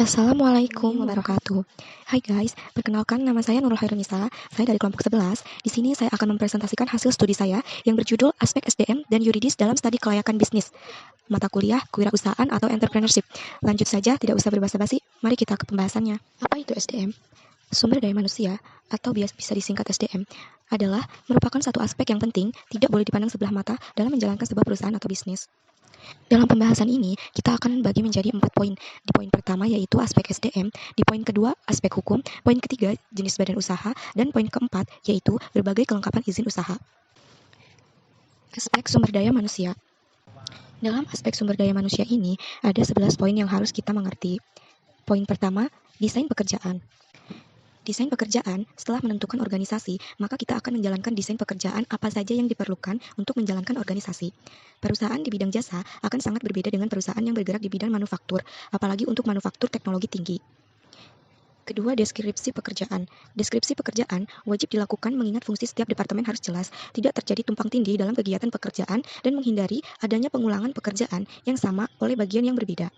Assalamualaikum wabarakatuh. Hai guys, perkenalkan nama saya Nurul Hairunisa. Saya dari kelompok 11. Di sini saya akan mempresentasikan hasil studi saya yang berjudul Aspek SDM dan Yuridis dalam Studi Kelayakan Bisnis. Mata kuliah Kewirausahaan atau Entrepreneurship. Lanjut saja, tidak usah berbasa-basi. Mari kita ke pembahasannya. Apa itu SDM? Sumber daya manusia, atau bisa disingkat SDM, adalah merupakan satu aspek yang penting, tidak boleh dipandang sebelah mata dalam menjalankan sebuah perusahaan atau bisnis. Dalam pembahasan ini, kita akan bagi menjadi 4 poin. Di poin pertama yaitu aspek SDM, di poin kedua aspek hukum, poin ketiga jenis badan usaha, dan poin keempat yaitu berbagai kelengkapan izin usaha. Aspek sumber daya manusia. Dalam aspek sumber daya manusia ini, ada 11 poin yang harus kita mengerti. Poin pertama, desain pekerjaan. Desain pekerjaan, setelah menentukan organisasi, maka kita akan menjalankan desain pekerjaan apa saja yang diperlukan untuk menjalankan organisasi. Perusahaan di bidang jasa akan sangat berbeda dengan perusahaan yang bergerak di bidang manufaktur, apalagi untuk manufaktur teknologi tinggi. Kedua, deskripsi pekerjaan. Deskripsi pekerjaan wajib dilakukan mengingat fungsi setiap departemen harus jelas, tidak terjadi tumpang tindih dalam kegiatan pekerjaan, dan menghindari adanya pengulangan pekerjaan yang sama oleh bagian yang berbeda.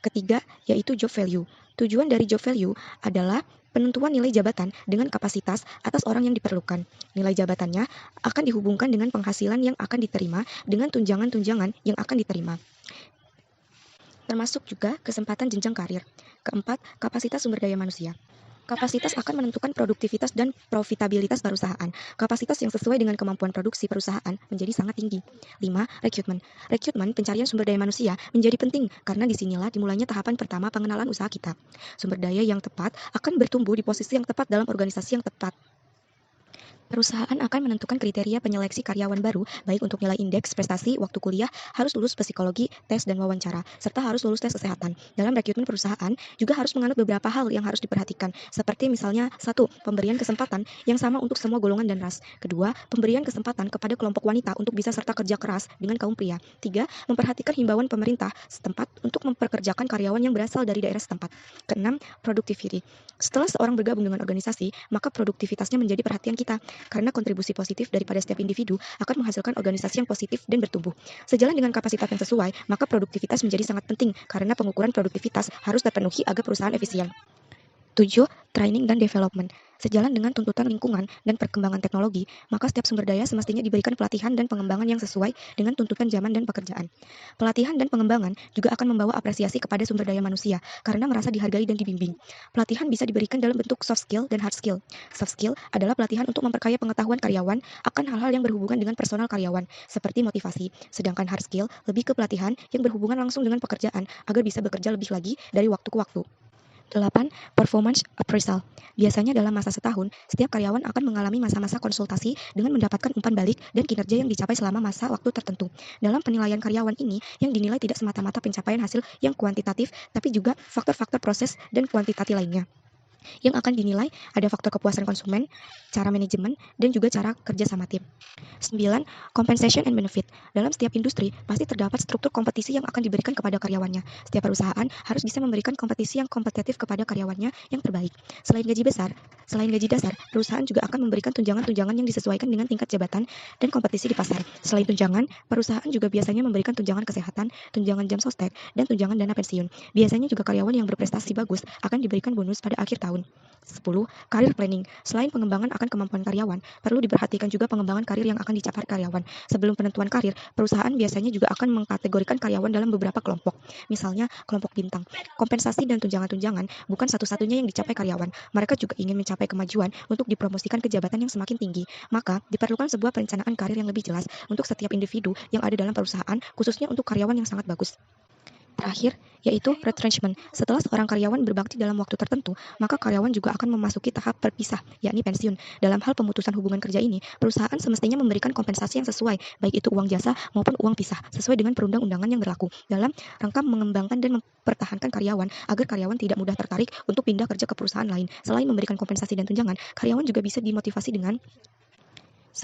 Ketiga, yaitu job value. Tujuan dari job value adalah penentuan nilai jabatan dengan kapasitas atas orang yang diperlukan. Nilai jabatannya akan dihubungkan dengan penghasilan yang akan diterima dengan tunjangan-tunjangan yang akan diterima. Termasuk juga kesempatan jenjang karir. Keempat, kapasitas sumber daya manusia. Kapasitas akan menentukan produktivitas dan profitabilitas perusahaan. Kapasitas yang sesuai dengan kemampuan produksi perusahaan menjadi sangat tinggi. 5. Rekrutmen. Rekrutmen pencarian sumber daya manusia menjadi penting karena disinilah dimulainya tahapan pertama pengenalan usaha kita. Sumber daya yang tepat akan bertumbuh di posisi yang tepat dalam organisasi yang tepat. Perusahaan akan menentukan kriteria penyeleksi karyawan baru, baik untuk nilai indeks prestasi, waktu kuliah, harus lulus psikologi, tes dan wawancara, serta harus lulus tes kesehatan. Dalam rekrutmen perusahaan, juga harus menganut beberapa hal yang harus diperhatikan, seperti misalnya 1. Pemberian kesempatan yang sama untuk semua golongan dan ras. Kedua, pemberian kesempatan kepada kelompok wanita untuk bisa serta kerja keras dengan kaum pria. 3. Memperhatikan himbauan pemerintah setempat untuk memperkerjakan karyawan yang berasal dari daerah setempat. Keenam, productivity. Setelah seorang bergabung dengan organisasi, maka produktivitasnya menjadi perhatian kita. Karena kontribusi positif daripada setiap individu akan menghasilkan organisasi yang positif dan bertumbuh. Sejalan dengan kapasitas yang sesuai, maka produktivitas menjadi sangat penting karena pengukuran produktivitas harus terpenuhi agar perusahaan efisien. 7. Training dan development. Sejalan dengan tuntutan lingkungan dan perkembangan teknologi, maka setiap sumber daya semestinya diberikan pelatihan dan pengembangan yang sesuai dengan tuntutan zaman dan pekerjaan. Pelatihan dan pengembangan juga akan membawa apresiasi kepada sumber daya manusia karena merasa dihargai dan dibimbing. Pelatihan bisa diberikan dalam bentuk soft skill dan hard skill. Soft skill adalah pelatihan untuk memperkaya pengetahuan karyawan akan hal-hal yang berhubungan dengan personal karyawan, seperti motivasi. Sedangkan hard skill lebih ke pelatihan yang berhubungan langsung dengan pekerjaan agar bisa bekerja lebih lagi dari waktu ke waktu. 8. Performance appraisal. Biasanya dalam masa setahun, setiap karyawan akan mengalami masa-masa konsultasi dengan mendapatkan umpan balik dan kinerja yang dicapai selama masa waktu tertentu. Dalam penilaian karyawan ini, yang dinilai tidak semata-mata pencapaian hasil yang kuantitatif, tapi juga faktor-faktor proses dan kuantitatif lainnya. Yang akan dinilai ada faktor kepuasan konsumen, cara manajemen, dan juga cara kerja sama tim. 9. Compensation and benefit. Dalam setiap industri, pasti terdapat struktur kompetisi yang akan diberikan kepada karyawannya. Setiap perusahaan harus bisa memberikan kompetisi yang kompetitif kepada karyawannya yang terbaik. Selain gaji dasar, perusahaan juga akan memberikan tunjangan-tunjangan yang disesuaikan dengan tingkat jabatan dan kompetisi di pasar. Selain tunjangan, perusahaan juga biasanya memberikan tunjangan kesehatan, tunjangan jam sostek, dan tunjangan dana pensiun. Biasanya juga karyawan yang berprestasi bagus akan diberikan bonus pada akhir tahun. 10. Career planning. Selain pengembangan akan kemampuan karyawan, perlu diperhatikan juga pengembangan karir yang akan dicapai karyawan. Sebelum penentuan karir, perusahaan biasanya juga akan mengkategorikan karyawan dalam beberapa kelompok. Misalnya, kelompok bintang. Kompensasi dan tunjangan-tunjangan bukan satu-satunya yang dicapai karyawan. Mereka juga ingin mencapai kemajuan untuk dipromosikan ke jabatan yang semakin tinggi. Maka, diperlukan sebuah perencanaan karir yang lebih jelas untuk setiap individu yang ada dalam perusahaan, khususnya untuk karyawan yang sangat bagus. Terakhir, yaitu retrenchment. Setelah seorang karyawan berbakti dalam waktu tertentu, maka karyawan juga akan memasuki tahap terpisah, yakni pensiun. Dalam hal pemutusan hubungan kerja ini, perusahaan semestinya memberikan kompensasi yang sesuai, baik itu uang jasa maupun uang pisah, sesuai dengan perundang-undangan yang berlaku, dalam rangka mengembangkan dan mempertahankan karyawan, agar karyawan tidak mudah tertarik untuk pindah kerja ke perusahaan lain. Selain memberikan kompensasi dan tunjangan, karyawan juga bisa dimotivasi dengan 1.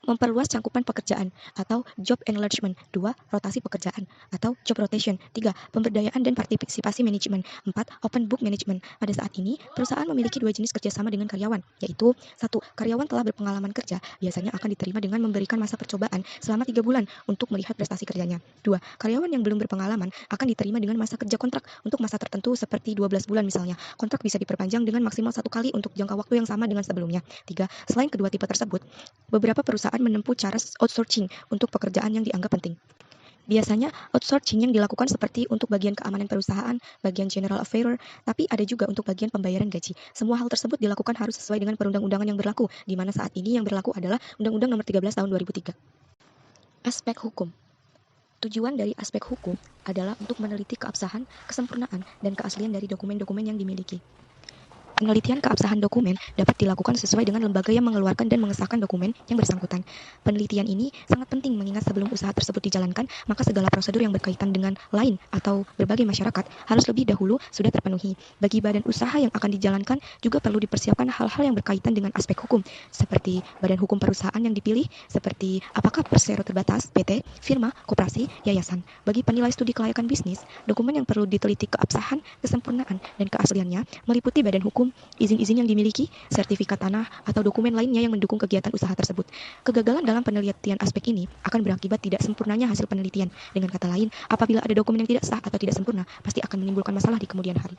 memperluas cangkupan pekerjaan atau job enlargement. 2. Rotasi pekerjaan atau job rotation. 3. Pemberdayaan dan partisipasi manajemen. 4. Open book management. Pada saat ini, perusahaan memiliki dua jenis kerjasama dengan karyawan, yaitu 1. Karyawan telah berpengalaman kerja, biasanya akan diterima dengan memberikan masa percobaan selama 3 bulan untuk melihat prestasi kerjanya. 2. Karyawan yang belum berpengalaman akan diterima dengan masa kerja kontrak untuk masa tertentu seperti 12 bulan misalnya. Kontrak bisa diperpanjang dengan maksimal 1 kali untuk jangka waktu yang sama dengan sebelumnya. 3. Selain kedua tipe tersebut, beberapa perusahaan menempuh cara outsourcing untuk pekerjaan yang dianggap penting. Biasanya outsourcing yang dilakukan seperti untuk bagian keamanan perusahaan, bagian general affair, tapi ada juga untuk bagian pembayaran gaji. Semua hal tersebut dilakukan harus sesuai dengan perundang-undangan yang berlaku, di mana saat ini yang berlaku adalah Undang-Undang Nomor 13 Tahun 2003. Aspek hukum. Tujuan dari aspek hukum adalah untuk meneliti keabsahan, kesempurnaan, dan keaslian dari dokumen-dokumen yang dimiliki. Penelitian keabsahan dokumen dapat dilakukan sesuai dengan lembaga yang mengeluarkan dan mengesahkan dokumen yang bersangkutan. Penelitian ini sangat penting mengingat sebelum usaha tersebut dijalankan, maka segala prosedur yang berkaitan dengan lain atau berbagai masyarakat harus lebih dahulu sudah terpenuhi. Bagi badan usaha yang akan dijalankan juga perlu dipersiapkan hal-hal yang berkaitan dengan aspek hukum, seperti badan hukum perusahaan yang dipilih, seperti apakah persero terbatas, PT, firma, koperasi, yayasan. Bagi penilai studi kelayakan bisnis, dokumen yang perlu diteliti keabsahan, kesempurnaan, dan keasliannya meliputi badan hukum, izin-izin yang dimiliki, sertifikat tanah, atau dokumen lainnya yang mendukung kegiatan usaha tersebut. Kegagalan dalam penelitian aspek ini akan berakibat tidak sempurnanya hasil penelitian. Dengan kata lain, apabila ada dokumen yang tidak sah atau tidak sempurna, pasti akan menimbulkan masalah di kemudian hari.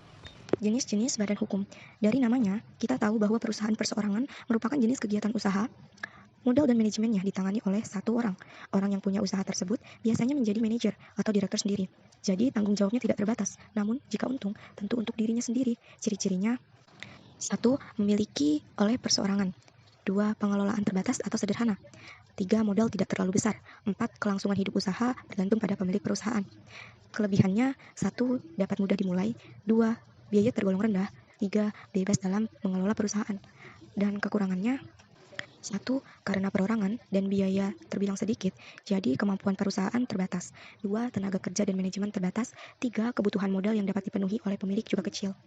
Jenis-jenis badan hukum. Dari namanya, kita tahu bahwa perusahaan perseorangan merupakan jenis kegiatan usaha. Modal dan manajemennya ditangani oleh satu orang. Orang yang punya usaha tersebut biasanya menjadi manajer atau direktur sendiri. Jadi tanggung jawabnya tidak terbatas. Namun jika untung, tentu untuk dirinya sendiri. Ciri-cirinya: 1. Memiliki oleh perseorangan. 2. Pengelolaan terbatas atau sederhana. 3. Modal tidak terlalu besar. 4. Kelangsungan hidup usaha bergantung pada pemilik perusahaan. Kelebihannya: 1. Dapat mudah dimulai. 2. Biaya tergolong rendah. 3. Bebas dalam mengelola perusahaan. Dan kekurangannya: 1. Karena perorangan dan biaya terbilang sedikit, jadi kemampuan perusahaan terbatas. 2. Tenaga kerja dan manajemen terbatas. 3. Kebutuhan modal yang dapat dipenuhi oleh pemilik juga kecil.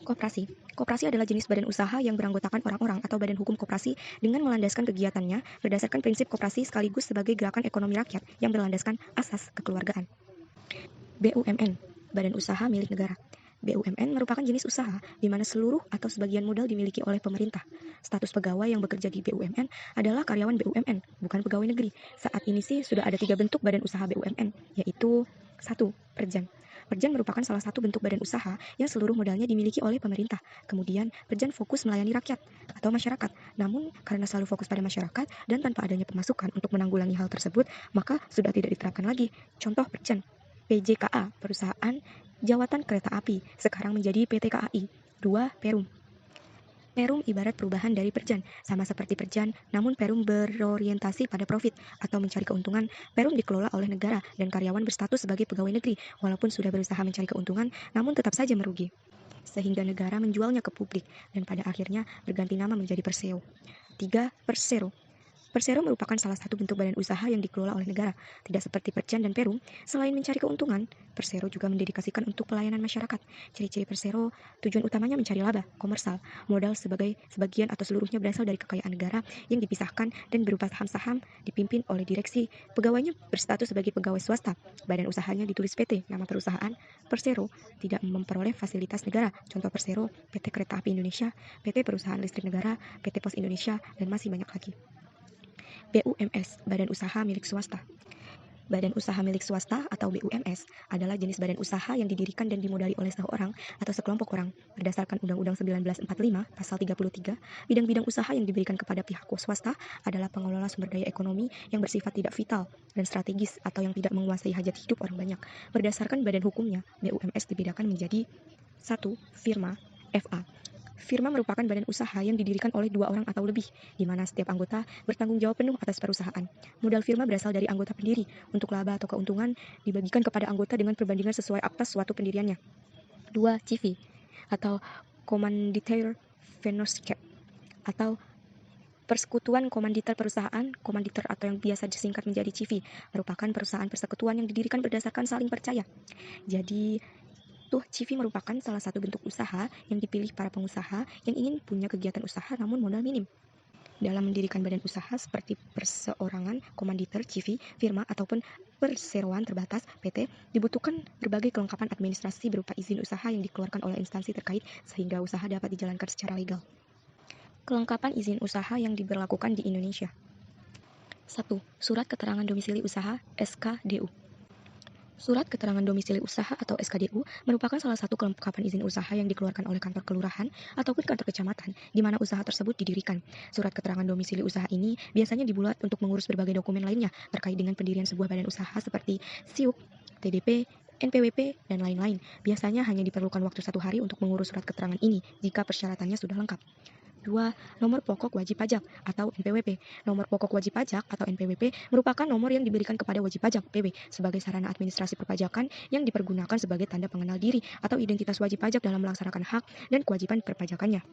Koperasi. Koperasi adalah jenis badan usaha yang beranggotakan orang-orang atau badan hukum koperasi dengan melandaskan kegiatannya berdasarkan prinsip koperasi sekaligus sebagai gerakan ekonomi rakyat yang berlandaskan asas kekeluargaan. BUMN, Badan Usaha Milik Negara. BUMN merupakan jenis usaha di mana seluruh atau sebagian modal dimiliki oleh pemerintah. Status pegawai yang bekerja di BUMN adalah karyawan BUMN, bukan pegawai negeri. Saat ini sih sudah ada 3 bentuk badan usaha BUMN, yaitu 1. Perjan. Perjan merupakan salah satu bentuk badan usaha yang seluruh modalnya dimiliki oleh pemerintah. Kemudian, Perjan fokus melayani rakyat atau masyarakat. Namun, karena selalu fokus pada masyarakat dan tanpa adanya pemasukan untuk menanggulangi hal tersebut, maka sudah tidak diterapkan lagi. Contoh Perjan: PJKA, Perusahaan Jawatan Kereta Api, sekarang menjadi PT KAI. 2. Perum. Perum ibarat perubahan dari Perjan, sama seperti Perjan, namun Perum berorientasi pada profit atau mencari keuntungan. Perum dikelola oleh negara dan karyawan berstatus sebagai pegawai negeri, walaupun sudah berusaha mencari keuntungan, namun tetap saja merugi. Sehingga negara menjualnya ke publik dan pada akhirnya berganti nama menjadi Perseo. 3. Persero. Persero merupakan salah satu bentuk badan usaha yang dikelola oleh negara. Tidak seperti Perjan dan Perum, selain mencari keuntungan, Persero juga mendedikasikan untuk pelayanan masyarakat. Ciri-ciri Persero: tujuan utamanya mencari laba, komersial. Modal sebagian atau seluruhnya berasal dari kekayaan negara yang dipisahkan dan berupa saham-saham, dipimpin oleh direksi. Pegawainya berstatus sebagai pegawai swasta. Badan usahanya ditulis PT, nama perusahaan. Persero tidak memperoleh fasilitas negara. Contoh Persero: PT Kereta Api Indonesia, PT Perusahaan Listrik Negara, PT Pos Indonesia, dan masih banyak lagi. BUMS, Badan Usaha Milik Swasta. Badan Usaha Milik Swasta atau BUMS adalah jenis badan usaha yang didirikan dan dimodali oleh seorang atau sekelompok orang. Berdasarkan Undang-Undang 1945, Pasal 33, bidang-bidang usaha yang diberikan kepada pihak swasta adalah pengelola sumber daya ekonomi yang bersifat tidak vital dan strategis atau yang tidak menguasai hajat hidup orang banyak. Berdasarkan badan hukumnya, BUMS dibedakan menjadi 1. Firma, FA. Firma merupakan badan usaha yang didirikan oleh 2 orang atau lebih, di mana setiap anggota bertanggung jawab penuh atas perusahaan. Modal firma berasal dari anggota pendiri. Untuk laba atau keuntungan dibagikan kepada anggota dengan perbandingan sesuai akta suatu pendiriannya. 2. CV atau Commanditaire Fellowship atau Persekutuan Komanditer Perusahaan. Komanditer atau yang biasa disingkat menjadi CV merupakan perusahaan persekutuan yang didirikan berdasarkan saling percaya. Jadi CV merupakan salah satu bentuk usaha yang dipilih para pengusaha yang ingin punya kegiatan usaha namun modal minim. Dalam mendirikan badan usaha seperti perseorangan, komanditer, CV, firma, ataupun perseroan terbatas (PT), dibutuhkan berbagai kelengkapan administrasi berupa izin usaha yang dikeluarkan oleh instansi terkait sehingga usaha dapat dijalankan secara legal. Kelengkapan izin usaha yang diberlakukan di Indonesia. 1. Surat Keterangan Domisili Usaha (SKDU). Surat Keterangan Domisili Usaha atau SKDU merupakan salah satu kelengkapan izin usaha yang dikeluarkan oleh kantor kelurahan ataupun kantor kecamatan di mana usaha tersebut didirikan. Surat Keterangan Domisili Usaha ini biasanya dibuat untuk mengurus berbagai dokumen lainnya terkait dengan pendirian sebuah badan usaha seperti SIUP, TDP, NPWP, dan lain-lain. Biasanya hanya diperlukan waktu 1 hari untuk mengurus surat keterangan ini jika persyaratannya sudah lengkap. 2. Nomor pokok wajib pajak atau NPWP. Nomor pokok wajib pajak atau NPWP merupakan nomor yang diberikan kepada wajib pajak (PW) sebagai sarana administrasi perpajakan yang dipergunakan sebagai tanda pengenal diri atau identitas wajib pajak dalam melaksanakan hak dan kewajiban perpajakannya.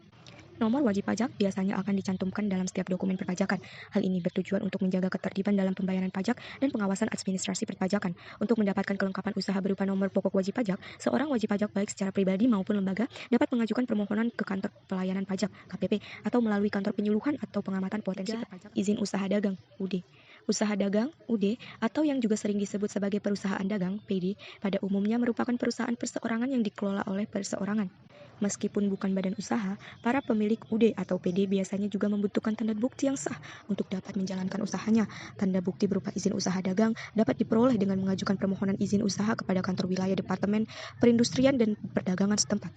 Nomor wajib pajak biasanya akan dicantumkan dalam setiap dokumen perpajakan. Hal ini bertujuan untuk menjaga ketertiban dalam pembayaran pajak dan pengawasan administrasi perpajakan. Untuk mendapatkan kelengkapan usaha berupa nomor pokok wajib pajak, seorang wajib pajak baik secara pribadi maupun lembaga dapat mengajukan permohonan ke Kantor Pelayanan Pajak (KPP) atau melalui Kantor Penyuluhan atau Pengamatan Potensi Perpajakan. Izin Usaha Dagang (UD). Usaha dagang (UD) atau yang juga sering disebut sebagai perusahaan dagang (PD) pada umumnya merupakan perusahaan perseorangan yang dikelola oleh perseorangan. Meskipun bukan badan usaha, para pemilik UD atau PD biasanya juga membutuhkan tanda bukti yang sah untuk dapat menjalankan usahanya. Tanda bukti berupa izin usaha dagang dapat diperoleh dengan mengajukan permohonan izin usaha kepada kantor wilayah Departemen Perindustrian dan Perdagangan setempat.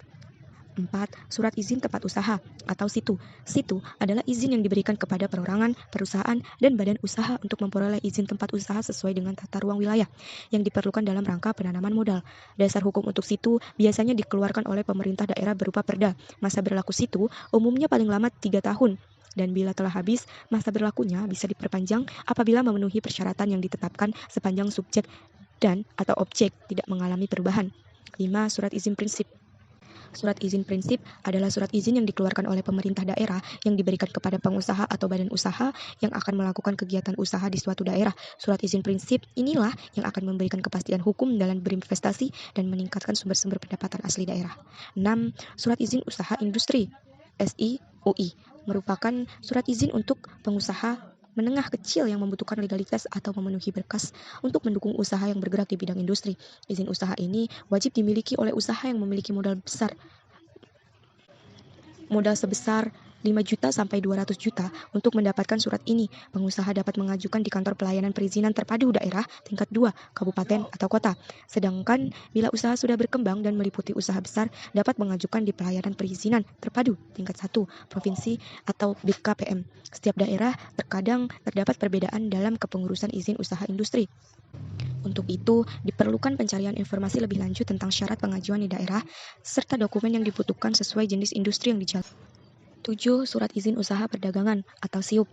4. Surat Izin Tempat Usaha atau SITU. SITU adalah izin yang diberikan kepada perorangan, perusahaan, dan badan usaha untuk memperoleh izin tempat usaha sesuai dengan tata ruang wilayah yang diperlukan dalam rangka penanaman modal. Dasar hukum untuk SITU biasanya dikeluarkan oleh pemerintah daerah berupa perda. Masa berlaku SITU umumnya paling lama 3 tahun. Dan bila telah habis, masa berlakunya bisa diperpanjang apabila memenuhi persyaratan yang ditetapkan sepanjang subjek dan atau objek tidak mengalami perubahan. 5. Surat Izin Prinsip. Surat izin prinsip adalah surat izin yang dikeluarkan oleh pemerintah daerah yang diberikan kepada pengusaha atau badan usaha yang akan melakukan kegiatan usaha di suatu daerah. Surat izin prinsip inilah yang akan memberikan kepastian hukum dalam berinvestasi dan meningkatkan sumber-sumber pendapatan asli daerah. 6. Surat Izin Usaha Industri (SIUI) merupakan surat izin untuk pengusaha menengah kecil yang membutuhkan legalitas atau memenuhi berkas untuk mendukung usaha yang bergerak di bidang industri. Izin usaha ini wajib dimiliki oleh usaha yang memiliki modal sebesar 5 juta sampai 200 juta. Untuk mendapatkan surat ini, pengusaha dapat mengajukan di Kantor Pelayanan Perizinan Terpadu Daerah tingkat 2, kabupaten atau kota. Sedangkan bila usaha sudah berkembang dan meliputi usaha besar, dapat mengajukan di Pelayanan Perizinan Terpadu tingkat 1, provinsi atau BKPM. Setiap daerah terkadang terdapat perbedaan dalam kepengurusan izin usaha industri. Untuk itu, diperlukan pencarian informasi lebih lanjut tentang syarat pengajuan di daerah, serta dokumen yang dibutuhkan sesuai jenis industri yang dijalankan. 7. Surat Izin Usaha Perdagangan atau SIUP.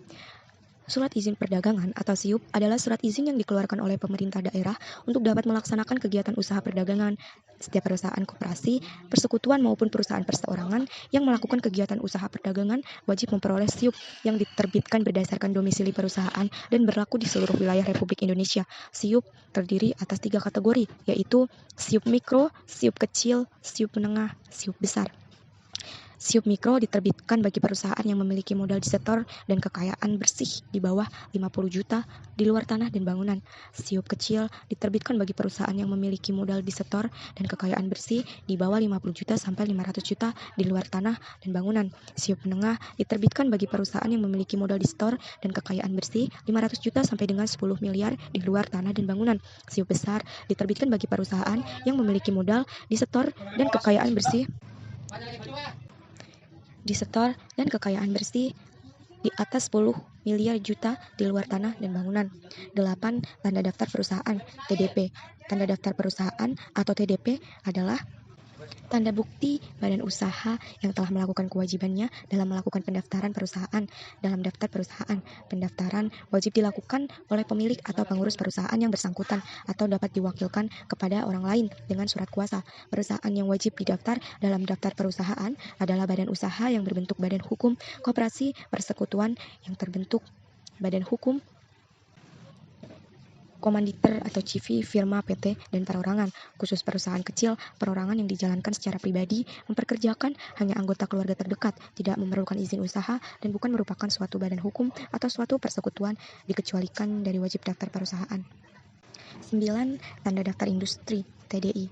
Surat Izin Perdagangan atau SIUP adalah surat izin yang dikeluarkan oleh pemerintah daerah untuk dapat melaksanakan kegiatan usaha perdagangan. Setiap perusahaan koperasi, persekutuan maupun perusahaan perseorangan yang melakukan kegiatan usaha perdagangan wajib memperoleh SIUP yang diterbitkan berdasarkan domisili perusahaan dan berlaku di seluruh wilayah Republik Indonesia. SIUP terdiri atas 3 kategori, yaitu SIUP Mikro, SIUP Kecil, SIUP Menengah, SIUP Besar. SIUP Mikro diterbitkan bagi perusahaan yang memiliki modal disetor dan kekayaan bersih di bawah 50 juta di luar tanah dan bangunan. SIUP Kecil diterbitkan bagi perusahaan yang memiliki modal disetor dan kekayaan bersih di bawah 50 juta sampai 500 juta di luar tanah dan bangunan. SIUP Menengah diterbitkan bagi perusahaan yang memiliki modal disetor dan kekayaan bersih 500 juta sampai dengan 10 miliar di luar tanah dan bangunan. SIUP Besar diterbitkan bagi perusahaan yang memiliki modal disetor dan kekayaan bersih di atas 10 miliar juta di luar tanah dan bangunan. 8. Tanda Daftar Perusahaan (TDP). Tanda Daftar Perusahaan atau TDP adalah tanda bukti badan usaha yang telah melakukan kewajibannya dalam melakukan pendaftaran perusahaan dalam daftar perusahaan. Pendaftaran wajib dilakukan oleh pemilik atau pengurus perusahaan yang bersangkutan atau dapat diwakilkan kepada orang lain dengan surat kuasa. Perusahaan yang wajib didaftar dalam daftar perusahaan adalah badan usaha yang berbentuk badan hukum, koperasi, persekutuan yang terbentuk badan hukum, komanditer atau CV, firma, PT, dan perorangan. Khusus perusahaan kecil, perorangan yang dijalankan secara pribadi, memperkerjakan hanya anggota keluarga terdekat, tidak memerlukan izin usaha, dan bukan merupakan suatu badan hukum atau suatu persekutuan, dikecualikan dari wajib daftar perusahaan. 9. Tanda daftar industri, TDI.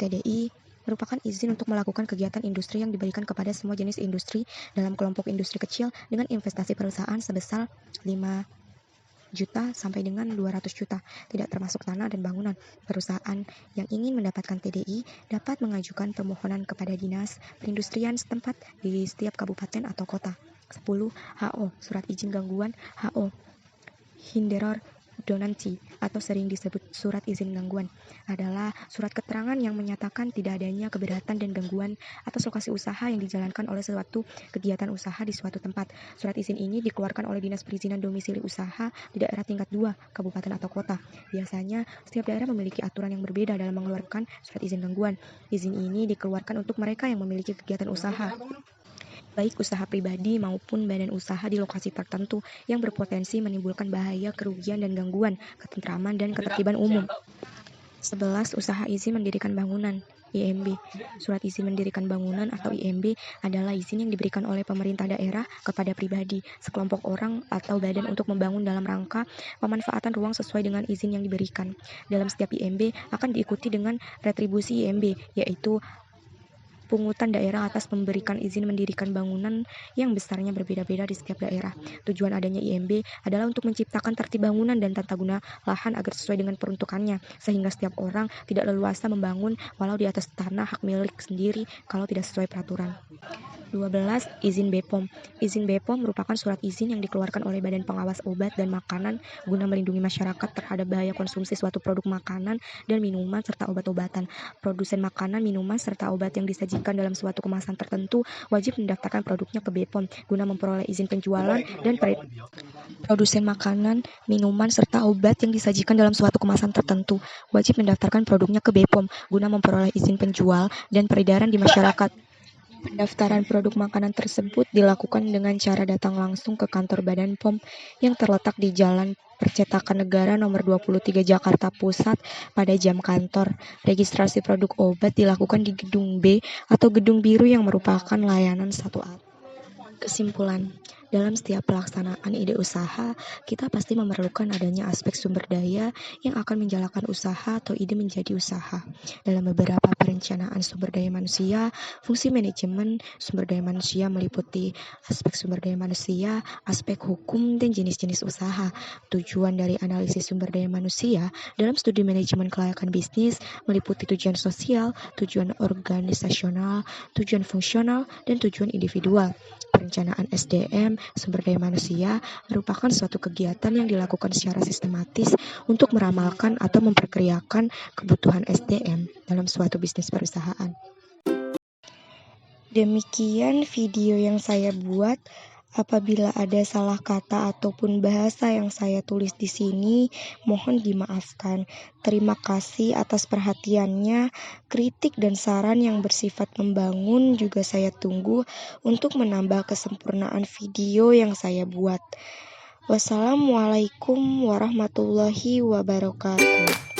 TDI merupakan izin untuk melakukan kegiatan industri yang diberikan kepada semua jenis industri dalam kelompok industri kecil dengan investasi perusahaan sebesar 5 juta sampai dengan 200 juta, tidak termasuk tanah dan bangunan. Perusahaan yang ingin mendapatkan TDI dapat mengajukan permohonan kepada Dinas Perindustrian setempat di setiap kabupaten atau kota. 10. HO, Surat Izin Gangguan, HO, Hinderer Donancy, atau sering disebut surat izin gangguan, adalah surat keterangan yang menyatakan tidak adanya keberatan dan gangguan atas lokasi usaha yang dijalankan oleh suatu kegiatan usaha di suatu tempat. Surat izin ini dikeluarkan oleh Dinas Perizinan Domisili Usaha di daerah tingkat 2, kabupaten atau kota. Biasanya, setiap daerah memiliki aturan yang berbeda dalam mengeluarkan surat izin gangguan. Izin ini dikeluarkan untuk mereka yang memiliki kegiatan usaha, baik usaha pribadi maupun badan usaha di lokasi tertentu yang berpotensi menimbulkan bahaya, kerugian, dan gangguan ketentraman dan ketertiban umum. 11. Usaha izin mendirikan bangunan, IMB. Surat izin mendirikan bangunan atau IMB adalah izin yang diberikan oleh pemerintah daerah kepada pribadi, sekelompok orang, atau badan untuk membangun dalam rangka pemanfaatan ruang sesuai dengan izin yang diberikan. Dalam setiap IMB akan diikuti dengan retribusi IMB, yaitu pungutan daerah atas memberikan izin mendirikan bangunan yang besarnya berbeda-beda di setiap daerah. Tujuan adanya IMB adalah untuk menciptakan tertib bangunan dan tata guna lahan agar sesuai dengan peruntukannya, sehingga setiap orang tidak leluasa membangun walau di atas tanah hak milik sendiri kalau tidak sesuai peraturan. 12. Izin BPOM. Izin BPOM merupakan surat izin yang dikeluarkan oleh Badan Pengawas Obat dan Makanan guna melindungi masyarakat terhadap bahaya konsumsi suatu produk makanan dan minuman serta obat-obatan. Produsen makanan, minuman, serta obat yang disajikan dalam suatu kemasan tertentu wajib mendaftarkan produknya ke BPOM guna memperoleh izin penjualan dan Produsen makanan, minuman, serta obat yang disajikan dalam suatu kemasan tertentu wajib mendaftarkan produknya ke BPOM guna memperoleh izin penjual dan peredaran di masyarakat. Pendaftaran produk makanan tersebut dilakukan dengan cara datang langsung ke kantor Badan POM yang terletak di Jalan Percetakan Negara Nomor 23 Jakarta Pusat pada jam kantor. Registrasi produk obat dilakukan di Gedung B atau Gedung Biru yang merupakan layanan 1A. Kesimpulan, dalam setiap pelaksanaan ide usaha, kita pasti memerlukan adanya aspek sumber daya yang akan menjalankan usaha atau ide menjadi usaha. Dalam beberapa perencanaan sumber daya manusia, fungsi manajemen sumber daya manusia meliputi aspek sumber daya manusia, aspek hukum, dan jenis-jenis usaha. Tujuan dari analisis sumber daya manusia dalam studi manajemen kelayakan bisnis meliputi tujuan sosial, tujuan organisasional, tujuan fungsional, dan tujuan individual. Perencanaan SDM, sumber daya manusia, merupakan suatu kegiatan yang dilakukan secara sistematis untuk meramalkan atau memperkirakan kebutuhan SDM dalam suatu bisnis perusahaan. Demikian video yang saya buat. Apabila ada salah kata ataupun bahasa yang saya tulis di sini, mohon dimaafkan. Terima kasih atas perhatiannya. Kritik dan saran yang bersifat membangun juga saya tunggu untuk menambah kesempurnaan video yang saya buat. Wassalamualaikum warahmatullahi wabarakatuh.